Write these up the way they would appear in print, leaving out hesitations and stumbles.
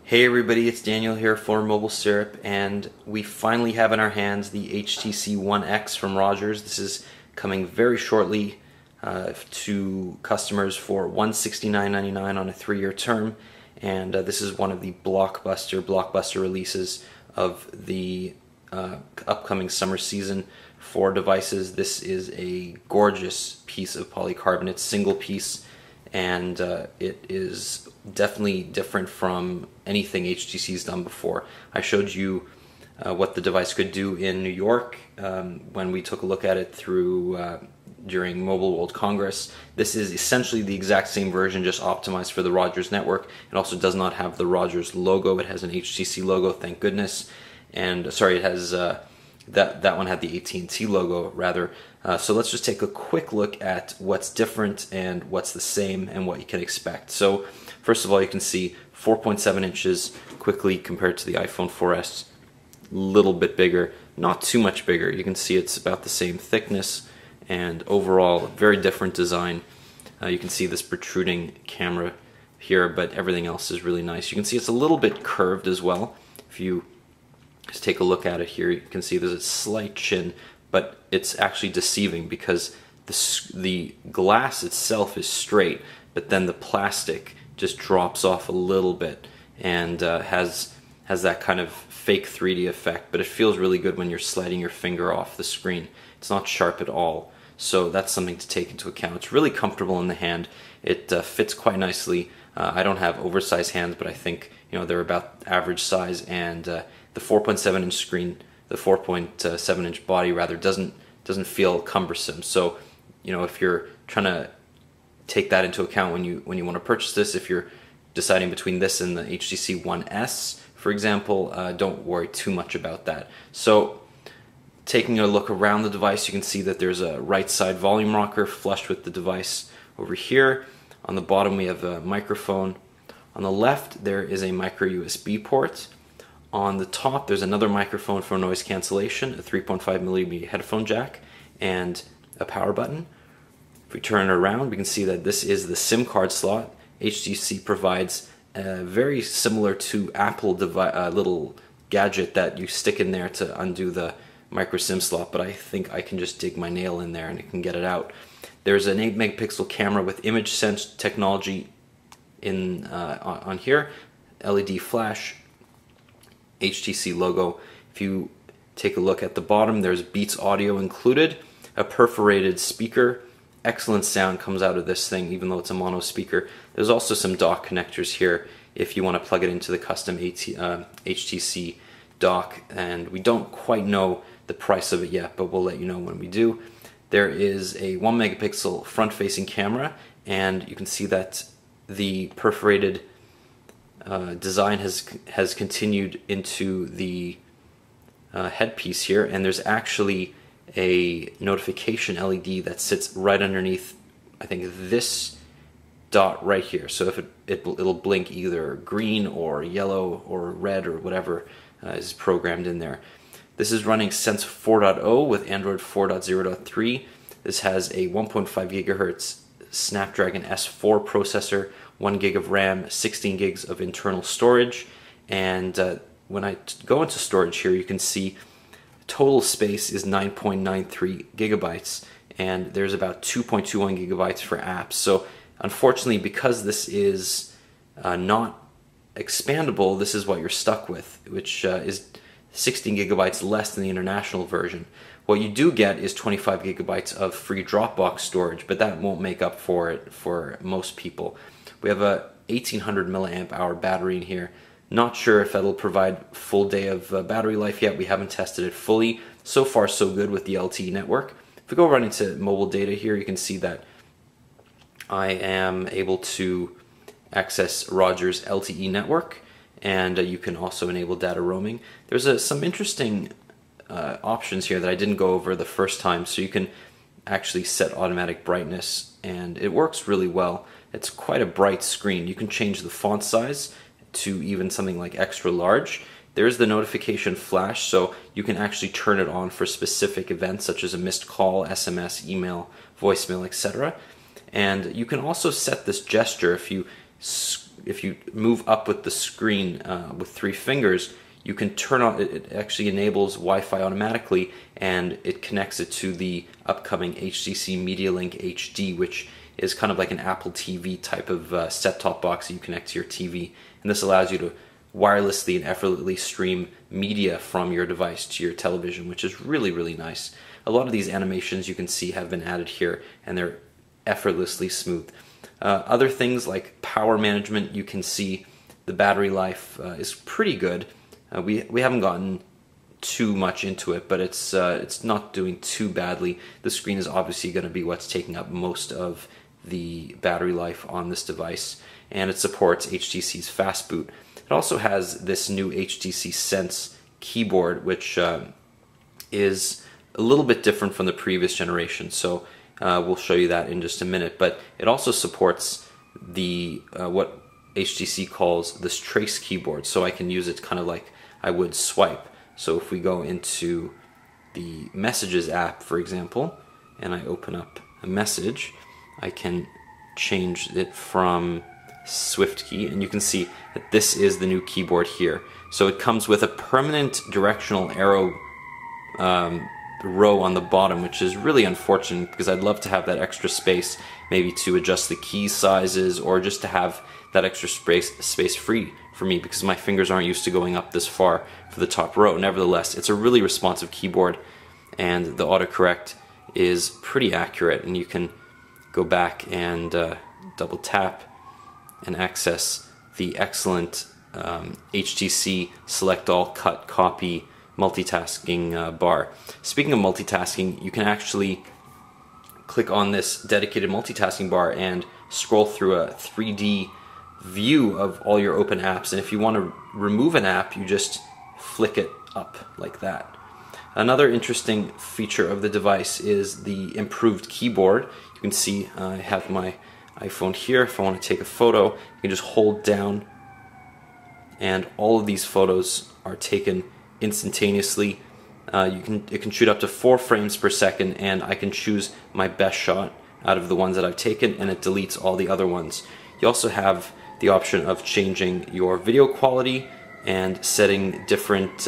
Hey everybody, it's Daniel here for Mobile Syrup, and we finally have in our hands the HTC One X from Rogers. This is coming very shortly to customers for $169.99 on a 3-year term, and this is one of the blockbuster releases of the upcoming summer season for devices. This is a gorgeous piece of polycarbonate, single piece, and it is definitely different from anything HTC's done before. I showed you what the device could do in New York when we took a look at it during Mobile World Congress. This is essentially the exact same version, just optimized for the Rogers network. It also does not have the Rogers logo. It has an HTC logo, thank goodness. And sorry, it has that one had the AT&T logo rather. So let's just take a quick look at what's different and what's the same and what you can expect. So first of all, you can see 4.7 inches quickly compared to the iPhone 4S. A little bit bigger, not too much bigger. You can see it's about the same thickness, and overall very different design. You can see this protruding camera here, but everything else is really nice. You can see it's a little bit curved as well. If you just take a look at it here, you can see there's a slight chin, but it's actually deceiving because the glass itself is straight, but then the plastic just drops off a little bit and has that kind of fake 3D effect, but it feels really good when you're sliding your finger off the screen. It's not sharp at all, so that's something to take into account. It's really comfortable in the hand. It fits quite nicely. I don't have oversized hands, but I think they're about average size, and the 4.7 inch screen, the 4.7 inch body rather, doesn't feel cumbersome. So if you're trying to take that into account when you want to purchase this, if you're deciding between this and the HTC One S, for example, don't worry too much about that. So taking a look around the device, you can see that there's a right side volume rocker flush with the device over here. On the bottom we have a microphone. On the left there is a micro USB port. On the top there's another microphone for noise cancellation, a 3.5mm headphone jack, and a power button. If we turn it around, we can see that this is the SIM card slot. HTC provides very similar to Apple little gadget that you stick in there to undo the micro SIM slot, but I think I can just dig my nail in there and it can get it out. There's an 8 megapixel camera with image sense technology on here, LED flash, HTC logo. If you take a look at the bottom, there's Beats audio included, a perforated speaker. Excellent sound comes out of this thing, even though it's a mono speaker. There's also some dock connectors here if you want to plug it into the custom HTC dock, and we don't quite know the price of it yet, but we'll let you know when we do. There is a 1 megapixel front-facing camera, and you can see that the perforated design has continued into the headpiece here, and there's actually a notification LED that sits right underneath, I think, this dot right here. So if it'll blink either green or yellow or red or whatever is programmed in there. This is running Sense 4.0 with Android 4.0.3. This has a 1.5 gigahertz Snapdragon S4 processor, 1 gig of RAM, 16 gigs of internal storage, and when I go into storage here, you can see total space is 9.93 gigabytes, and there's about 2.21 gigabytes for apps. So unfortunately, because this is not expandable, this is what you're stuck with, which is 16 gigabytes less than the international version. What you do get is 25 gigabytes of free Dropbox storage, but that won't make up for it for most people. We have a 1800 milliamp hour battery in here. Not sure if that'll provide full day of battery life yet. We haven't tested it fully. So far so good with the LTE network. If we go right into mobile data here, you can see that I am able to access Rogers LTE network, and you can also enable data roaming. There's some interesting options here that I didn't go over the first time, so you can actually set automatic brightness, and it works really well. It's quite a bright screen. You can change the font size to even something like extra large. There's the notification flash, so you can actually turn it on for specific events such as a missed call, SMS, email, voicemail, etc. And you can also set this gesture. If you if you move up with the screen with 3 fingers, you can turn on, it actually enables Wi-Fi automatically, and it connects it to the upcoming HTC MediaLink HD, which is kind of like an Apple TV type of set-top box that you connect to your TV. And this allows you to wirelessly and effortlessly stream media from your device to your television, which is really, really nice. A lot of these animations you can see have been added here, and they're effortlessly smooth. Other things like power management, you can see the battery life is pretty good. We haven't gotten too much into it, but it's not doing too badly. The screen is obviously going to be what's taking up most of the battery life on this device, and it supports HTC's fast boot. It also has this new HTC Sense keyboard, which is a little bit different from the previous generation, so we'll show you that in just a minute. But it also supports the what HTC calls this trace keyboard, so I can use it kind of like I would swipe. So if we go into the Messages app, for example, and I open up a message, I can change it from SwiftKey, and you can see that this is the new keyboard here. So it comes with a permanent directional arrow row on the bottom, which is really unfortunate because I'd love to have that extra space, maybe to adjust the key sizes, or just to have that extra space free for me, because my fingers aren't used to going up this far for the top row. Nevertheless, it's a really responsive keyboard, and the autocorrect is pretty accurate, and you can go back and double tap and access the excellent HTC Select All Cut Copy multitasking bar. Speaking of multitasking, you can actually click on this dedicated multitasking bar and scroll through a 3D view of all your open apps, and if you want to remove an app, you just flick it up like that. Another interesting feature of the device is the improved keyboard. You can see I have my iPhone here. If I want to take a photo, you can just hold down, and all of these photos are taken instantaneously. It can shoot up to 4 frames per second, and I can choose my best shot out of the ones that I've taken, and it deletes all the other ones. You also have the option of changing your video quality and setting different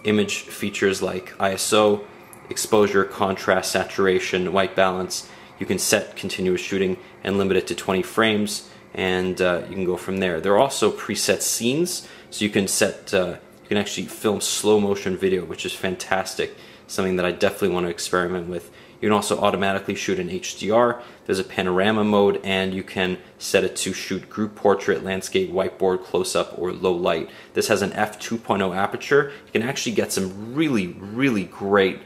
image features like ISO, exposure, contrast, saturation, white balance. You can set continuous shooting and limit it to 20 frames, and you can go from there. There are also preset scenes, so you can set you can actually film slow motion video, which is fantastic, something that I definitely want to experiment with. You can also automatically shoot in HDR. There's a panorama mode, and you can set it to shoot group portrait, landscape, whiteboard, close-up, or low light. This has an f2.0 aperture. You can actually get some really, really great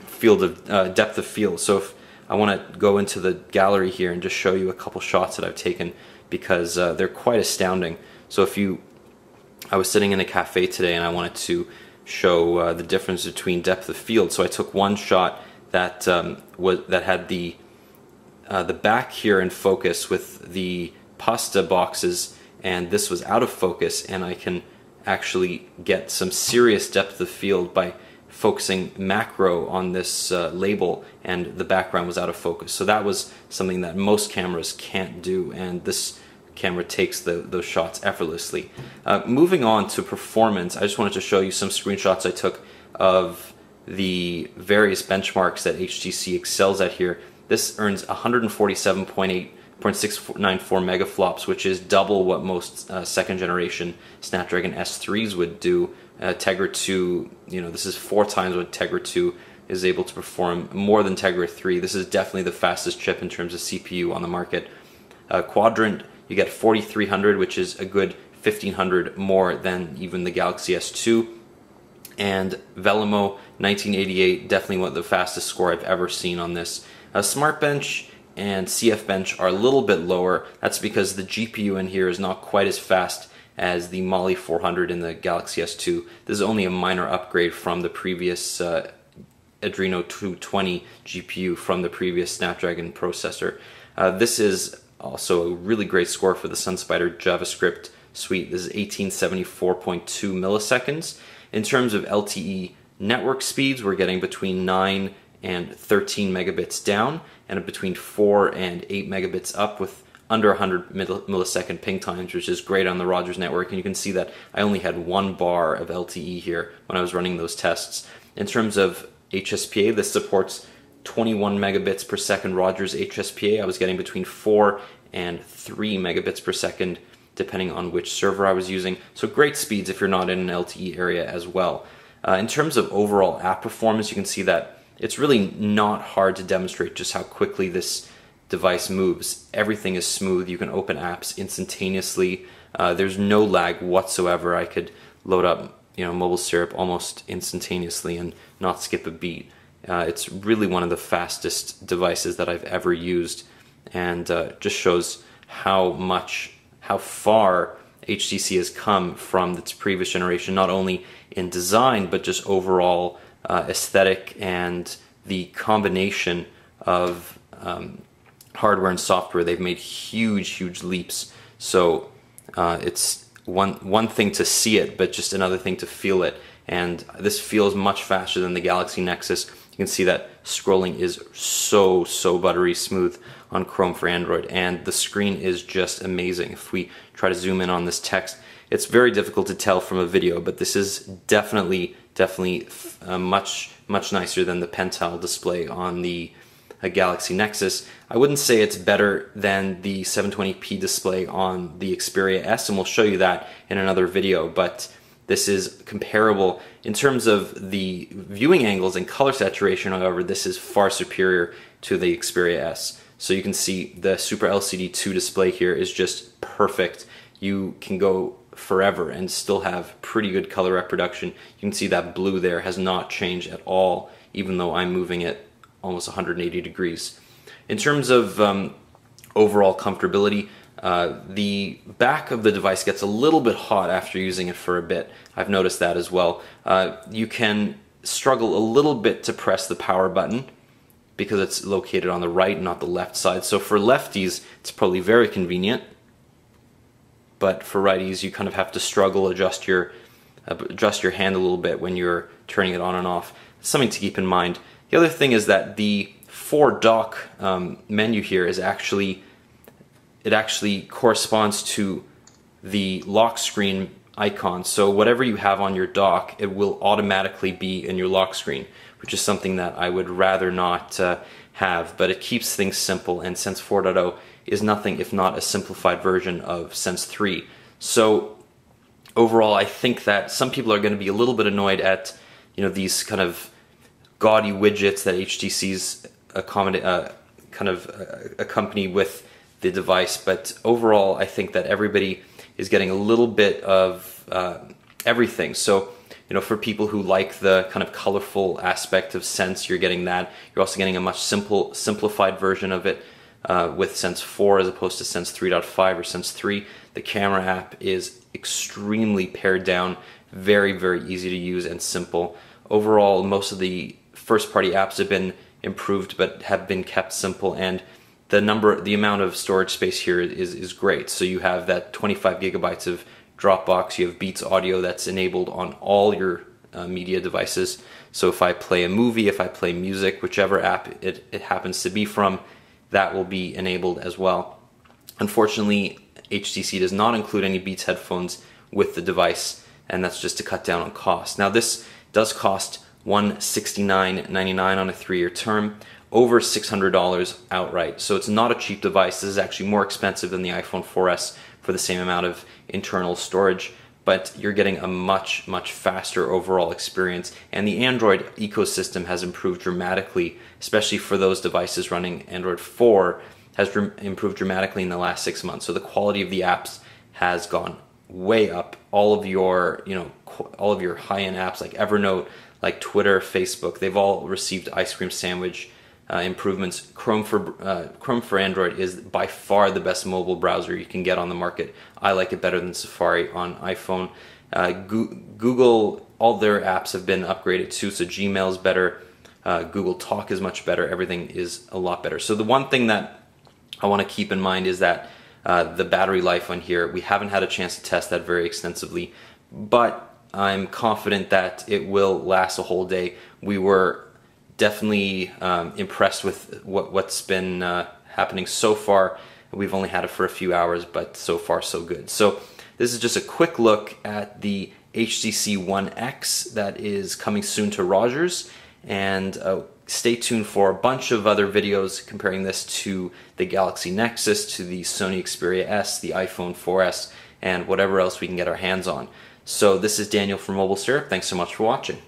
field of depth of field. So if I want to go into the gallery here and just show you a couple shots that I've taken, because they're quite astounding. So I was sitting in a cafe today and I wanted to show the difference between depth of field. So I took one shot that had the back here in focus with the pasta boxes, and this was out of focus, and I can actually get some serious depth of field by focusing macro on this label, and the background was out of focus. So that was something that most cameras can't do, and this camera takes those shots effortlessly. Moving on to performance, I just wanted to show you some screenshots I took of the various benchmarks that HTC excels at here. This earns 147.694 megaflops, which is double what most second generation Snapdragon S3s would do. Tegra 2, this is 4 times what Tegra 2 is able to perform, more than Tegra 3. This is definitely the fastest chip in terms of CPU on the market. Quadrant, you get 4300, which is a good 1500 more than even the Galaxy S2. And Velimo 1988, definitely one of the fastest score I've ever seen on this. SmartBench and CFBench are a little bit lower. That's because the GPU in here is not quite as fast as the Mali 400 in the Galaxy S2. This is only a minor upgrade from the previous Adreno 220 GPU from the previous Snapdragon processor. This is also a really great score for the SunSpider JavaScript suite. This is 1874.2 milliseconds. In terms of LTE network speeds, we're getting between 9 and 13 megabits down, and between 4 and 8 megabits up, with under 100 millisecond ping times, which is great on the Rogers network. And you can see that I only had 1 bar of LTE here when I was running those tests. In terms of HSPA, this supports 21 megabits per second Rogers HSPA. I was getting between 4 and 3 megabits per second depending on which server I was using. So great speeds if you're not in an LTE area as well. In terms of overall app performance, you can see that it's really not hard to demonstrate just how quickly this device moves. Everything is smooth. You can open apps instantaneously. There's no lag whatsoever. I could load up, Mobile Syrup almost instantaneously and not skip a beat. It's really one of the fastest devices that I've ever used, and just shows how far HTC has come from its previous generation, not only in design but just overall aesthetic and the combination of hardware and software. They've made huge leaps. So it's one thing to see it, but just another thing to feel it. And this feels much faster than the Galaxy Nexus. You can see that scrolling is so buttery smooth on Chrome for Android, and the screen is just amazing. If we try to zoom in on this text, it's very difficult to tell from a video, but this is definitely much nicer than the pen tile display on the Galaxy Nexus. I wouldn't say it's better than the 720p display on the Xperia S, and we'll show you that in another video, but this is comparable. In terms of the viewing angles and color saturation, however, this is far superior to the Xperia S. So you can see the Super LCD 2 display here is just perfect. You can go forever and still have pretty good color reproduction. You can see that blue there has not changed at all, even though I'm moving it almost 180 degrees. In terms of overall comfortability, the back of the device gets a little bit hot after using it for a bit. I've noticed that as well. You can struggle a little bit to press the power button because it's located on the right, not the left side. So for lefties, it's probably very convenient. But for righties, you kind of have to struggle, adjust your hand a little bit when you're turning it on and off. It's something to keep in mind. The other thing is that the for dock menu here is actually corresponds to the lock screen icon. So whatever you have on your dock, it will automatically be in your lock screen, which is something that I would rather not have, but it keeps things simple, and Sense 4.0 is nothing if not a simplified version of Sense 3. So overall, I think that some people are going to be a little bit annoyed at these kind of gaudy widgets that HTC's accompany with the device, but overall I think that everybody is getting a little bit of everything. So for people who like the kind of colorful aspect of Sense, you're getting that. You're also getting a much simplified version of it with Sense 4 as opposed to Sense 3.5 or Sense 3. The camera app is extremely pared down, very easy to use and simple. Overall, most of the first-party apps have been improved but have been kept simple, and the amount of storage space here is great. So you have that 25 gigabytes of Dropbox, you have Beats Audio that's enabled on all your media devices. So if I play a movie, if I play music, whichever app it happens to be from, that will be enabled as well. Unfortunately, HTC does not include any Beats headphones with the device, and that's just to cut down on cost. Now this does cost $169.99 on a 3-year term, over $600 outright. So it's not a cheap device. This is actually more expensive than the iPhone 4S for the same amount of internal storage, but you're getting a much faster overall experience, and the Android ecosystem has improved dramatically, especially for those devices running Android 4, has improved dramatically in the last 6 months. So the quality of the apps has gone way up. All of your high-end apps like Evernote, like Twitter, Facebook, they've all received ice cream sandwich improvements. Chrome for Android is by far the best mobile browser you can get on the market. I like it better than Safari on iPhone. Google, all their apps have been upgraded too, so Gmail is better, Google Talk is much better, everything is a lot better. So the one thing that I want to keep in mind is that the battery life on here, we haven't had a chance to test that very extensively, but I'm confident that it will last a whole day. We were definitely impressed with what's been happening so far We've only had it for a few hours, but so far so good. So this is just a quick look at the HTC One X that is coming soon to Rogers, and stay tuned for a bunch of other videos comparing this to the Galaxy Nexus, to the Sony Xperia S, the iPhone 4S, and whatever else we can get our hands on. So this is Daniel from Mobile Syrup. Thanks so much for watching.